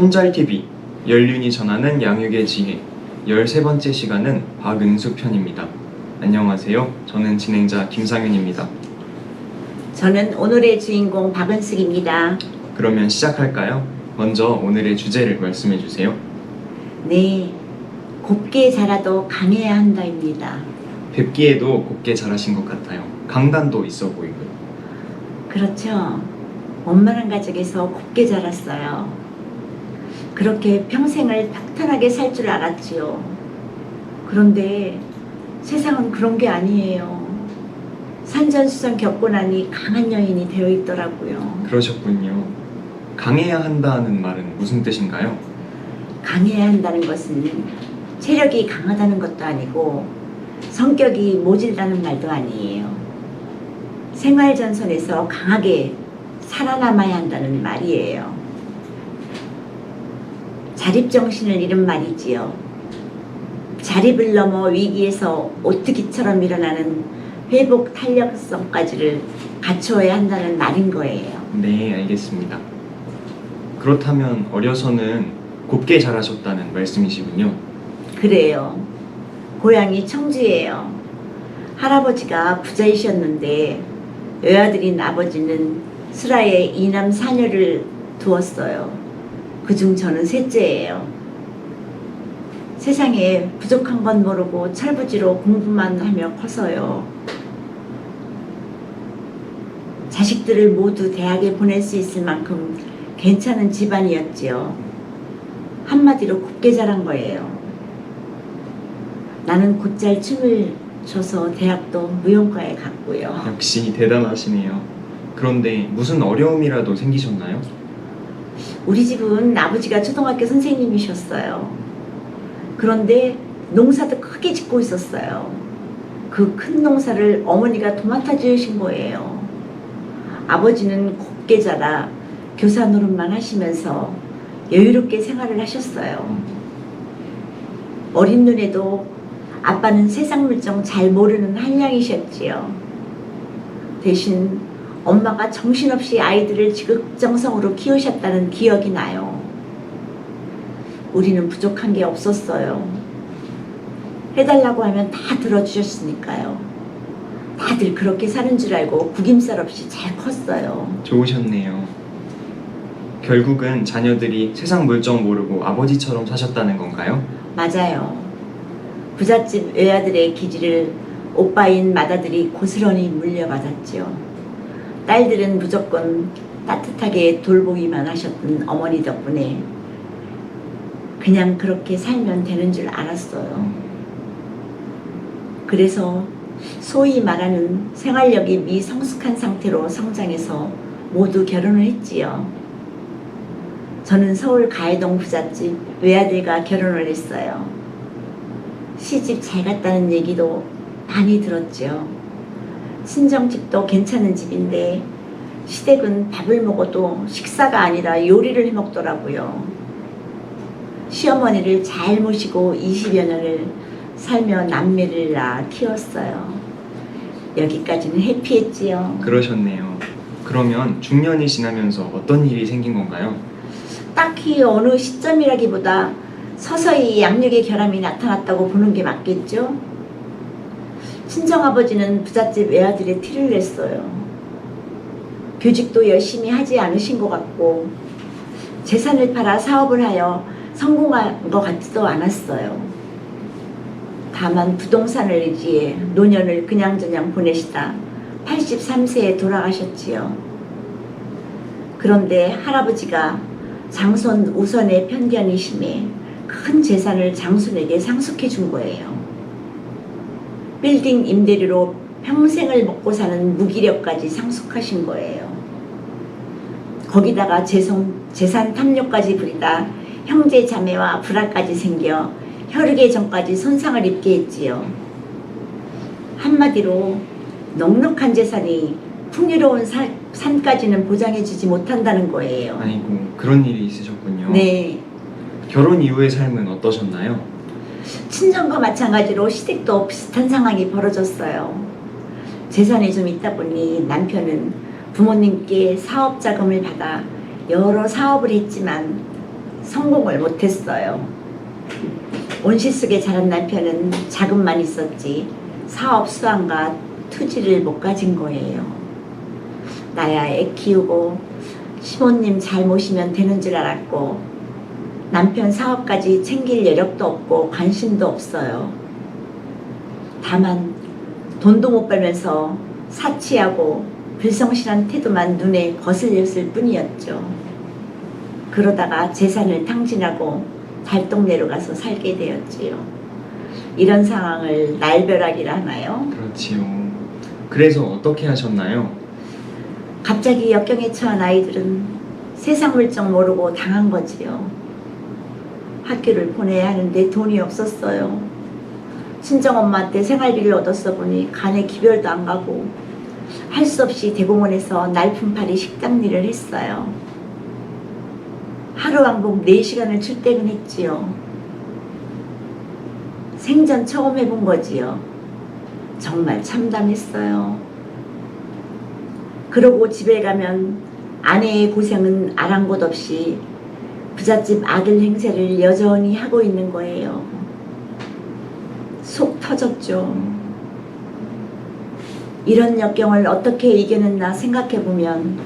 손잘TV 연륜이 전하는 양육의 지혜 13번째 시간은 박은수 편입니다. 안녕하세요. 저는 진행자 김상윤입니다. 저는 오늘의 주인공 박은숙입니다. 그러면 시작할까요? 먼저 오늘의 주제를 말씀해 주세요. 네, 곱게 자라도 강해야 한다입니다. 뵙기에도 곱게 자라신 것 같아요. 강단도 있어 보이고요. 그렇죠. 원만한 가족에서 곱게 자랐어요. 그렇게 평생을 평탄하게 살 줄 알았지요. 그런데 세상은 그런 게 아니에요. 산전수전 겪고 나니 강한 여인이 되어 있더라고요. 그러셨군요. 강해야 한다는 말은 무슨 뜻인가요? 강해야 한다는 것은 체력이 강하다는 것도 아니고 성격이 모질다는 말도 아니에요. 생활전선에서 강하게 살아남아야 한다는 말이에요. 자립정신을 잃은 말이지요. 자립을 넘어 위기에서 오뚜기처럼 일어나는 회복 탄력성까지를 갖추어야 한다는 말인 거예요. 네, 알겠습니다. 그렇다면 어려서는 곱게 자라셨다는 말씀이시군요. 그래요. 고향이 청주예요. 할아버지가 부자이셨는데 외아들인 아버지는 슬하에 2남 4녀를 두었어요. 그중 저는 셋째예요. 세상에 부족한 건 모르고 철부지로 공부만 하며 커서요. 자식들을 모두 대학에 보낼 수 있을 만큼 괜찮은 집안이었지요. 한마디로 곱게 자란 거예요. 나는 곧잘 춤을 춰서 대학도 무용과에 갔고요. 역시 대단하시네요. 그런데 무슨 어려움이라도 생기셨나요? 우리 집은 아버지가 초등학교 선생님이셨어요. 그런데 농사도 크게 짓고 있었어요. 그 큰 농사를 어머니가 도맡아 지으신 거예요. 아버지는 곱게 자라 교사 노릇만 하시면서 여유롭게 생활을 하셨어요. 어린 눈에도 아빠는 세상 물정 잘 모르는 한량이셨지요. 대신 엄마가 정신없이 아이들을 지극정성으로 키우셨다는 기억이 나요. 우리는 부족한 게 없었어요. 해달라고 하면 다 들어주셨으니까요. 다들 그렇게 사는 줄 알고 구김살 없이 잘 컸어요. 좋으셨네요. 결국은 자녀들이 세상 물정 모르고 아버지처럼 사셨다는 건가요? 맞아요. 부잣집 외아들의 기질을 오빠인 맏아들이 고스란히 물려받았죠. 딸들은 무조건 따뜻하게 돌보기만 하셨던 어머니 덕분에 그냥 그렇게 살면 되는 줄 알았어요. 그래서 소위 말하는 생활력이 미성숙한 상태로 성장해서 모두 결혼을 했지요. 저는 서울 가해동 부잣집 외아들과 결혼을 했어요. 시집 잘 갔다는 얘기도 많이 들었죠. 친정집도 괜찮은 집인데 시댁은 밥을 먹어도 식사가 아니라 요리를 해먹더라고요. 시어머니를 잘 모시고 20여 년을 살며 남매를 낳아 키웠어요. 여기까지는 해피했지요. 그러셨네요. 그러면 중년이 지나면서 어떤 일이 생긴 건가요? 딱히 어느 시점이라기보다 서서히 양육의 결함이 나타났다고 보는 게 맞겠죠? 친정아버지는 부잣집 외아들의 티를 냈어요. 교직도 열심히 하지 않으신 것 같고 재산을 팔아 사업을 하여 성공한 것 같지도 않았어요. 다만 부동산을 의지해 노년을 그냥저냥 보내시다 83세에 돌아가셨지요. 그런데 할아버지가 장손 우선의 편견이 심해 큰 재산을 장손에게 상속해 준 거예요. 빌딩 임대료로 평생을 먹고 사는 무기력까지 상속하신 거예요. 거기다가 재산 탐욕까지 부리다 형제 자매와 불화까지 생겨 혈육의 정까지 손상을 입게 했지요. 한마디로 넉넉한 재산이 풍요로운 삶까지는 보장해주지 못한다는 거예요. 아이고, 그런 일이 있으셨군요. 네. 결혼 이후의 삶은 어떠셨나요? 친정과 마찬가지로 시댁도 비슷한 상황이 벌어졌어요. 재산이 좀 있다 보니 남편은 부모님께 사업 자금을 받아 여러 사업을 했지만 성공을 못했어요. 온실속에 자란 남편은 자금만 있었지 사업 수완과 투지를 못 가진 거예요. 나야 애 키우고 시모님 잘 모시면 되는 줄 알았고 남편 사업까지 챙길 여력도 없고 관심도 없어요. 다만 돈도 못 벌면서 사치하고 불성실한 태도만 눈에 거슬렸을 뿐이었죠. 그러다가 재산을 탕진하고 달동네로 가서 살게 되었지요. 이런 상황을 날벼락이라 하나요? 그렇지요. 그래서 어떻게 하셨나요? 갑자기 역경에 처한 아이들은 세상 물정 모르고 당한 거지요. 학교를 보내야 하는데 돈이 없었어요. 친정엄마한테 생활비를 얻었어 보니 간에 기별도 안 가고 할 수 없이 대공원에서 날품팔이 식당 일을 했어요. 하루 왕복 4시간을 출퇴근했지요. 생전 처음 해본 거지요. 정말 참담했어요. 그러고 집에 가면 아내의 고생은 아랑곳 없이 부잣집 아들 행세를 여전히 하고 있는 거예요. 속 터졌죠. 이런 역경을 어떻게 이겨냈나 생각해보면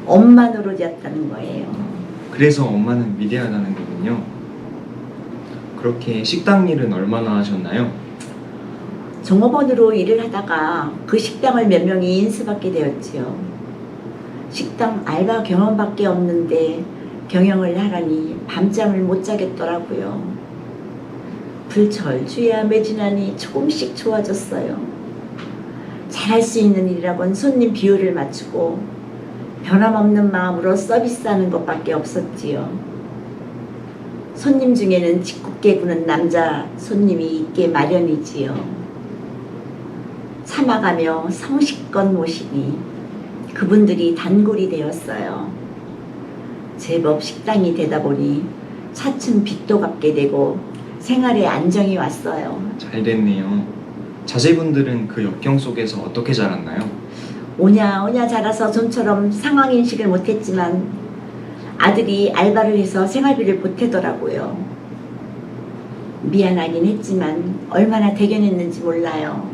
엄마 노릇이었다는 거예요. 그래서 엄마는 위대하다는 거군요. 그렇게 식당 일은 얼마나 하셨나요? 종업원으로 일을 하다가 그 식당을 몇 명이 인수받게 되었지요. 식당 알바 경험밖에 없는데 경영을 하라니 밤잠을 못 자겠더라고요. 불철주야 매진하니 조금씩 좋아졌어요. 잘할 수 있는 일이라곤 손님 비율을 맞추고 변함없는 마음으로 서비스하는 것밖에 없었지요. 손님 중에는 짓궂게 구는 남자 손님이 있게 마련이지요. 참아가며 성실껏 모시니 그분들이 단골이 되었어요. 제법 식당이 되다 보니 차츰 빚도 갚게 되고 생활에 안정이 왔어요. 잘 됐네요. 자제분들은 그 역경 속에서 어떻게 자랐나요? 오냐 자라서 좀처럼 상황 인식을 못했지만 아들이 알바를 해서 생활비를 보태더라고요. 미안하긴 했지만 얼마나 대견했는지 몰라요.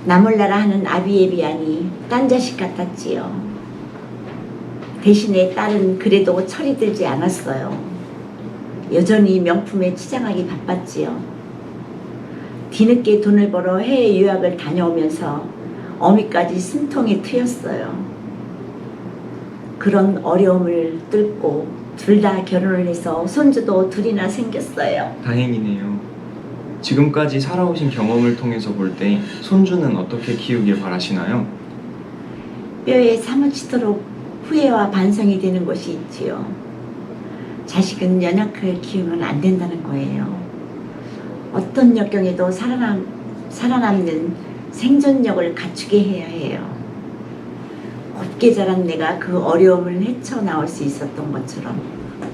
나몰라라 하는 아비에 비하니 딴 자식 같았지요. 대신에 딸은 그래도 철이 들지 않았어요. 여전히 명품에 치장하기 바빴지요. 뒤늦게 돈을 벌어 해외 유학을 다녀오면서 어미까지 숨통이 트였어요. 그런 어려움을 뚫고 둘 다 결혼을 해서 손주도 둘이나 생겼어요. 다행이네요. 지금까지 살아오신 경험을 통해서 볼 때 손주는 어떻게 키우길 바라시나요? 뼈에 사무치도록 후회와 반성이 되는 것이 있지요. 자식은 연약하게 키우면 안 된다는 거예요. 어떤 역경에도 살아남는 생존력을 갖추게 해야 해요. 곧게 자란 내가 그 어려움을 헤쳐나올 수 있었던 것처럼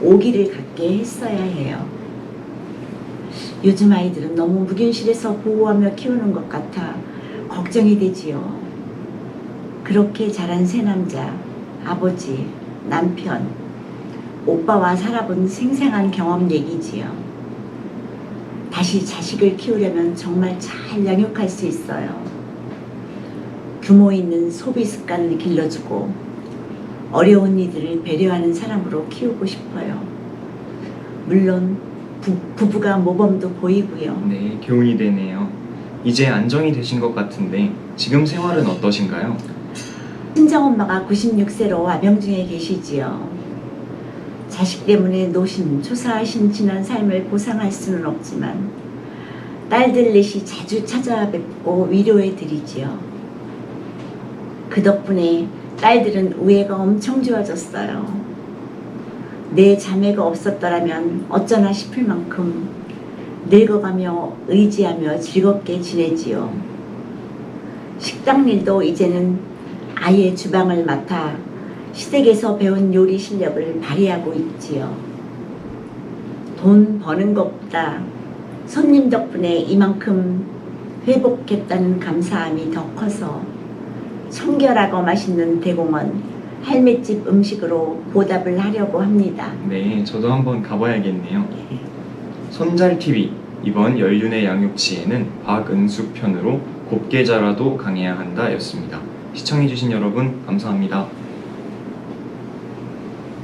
오기를 갖게 했어야 해요. 요즘 아이들은 너무 무균실해서 보호하며 키우는 것 같아 걱정이 되지요. 그렇게 자란 새 남자, 아버지, 남편, 오빠와 살아본 생생한 경험 얘기지요. 다시 자식을 키우려면 정말 잘 양육할 수 있어요. 규모 있는 소비 습관을 길러주고 어려운 이들을 배려하는 사람으로 키우고 싶어요. 물론 부부가 모범도 보이고요. 네, 교훈이 되네요. 이제 안정이 되신 것 같은데 지금 생활은 어떠신가요? 친정엄마가 96세로 와병 중에 계시지요. 자식 때문에 노심초사하신 지난 삶을 보상할 수는 없지만 딸들 넷이 자주 찾아뵙고 위로해 드리지요. 그 덕분에 딸들은 우애가 엄청 좋아졌어요. 내 자매가 없었더라면 어쩌나 싶을 만큼 늙어가며 의지하며 즐겁게 지내지요. 식당 일도 이제는 아예 주방을 맡아 시댁에서 배운 요리 실력을 발휘하고 있지요. 돈 버는 것보다 손님 덕분에 이만큼 회복했다는 감사함이 더 커서 청결하고 맛있는 대공원 할매집 음식으로 보답을 하려고 합니다. 네, 저도 한번 가봐야겠네요. 손잘TV 이번 연륜의 양육지에는 박은숙 편으로 곱게 자라도 강해야 한다 였습니다. 시청해주신 여러분 감사합니다.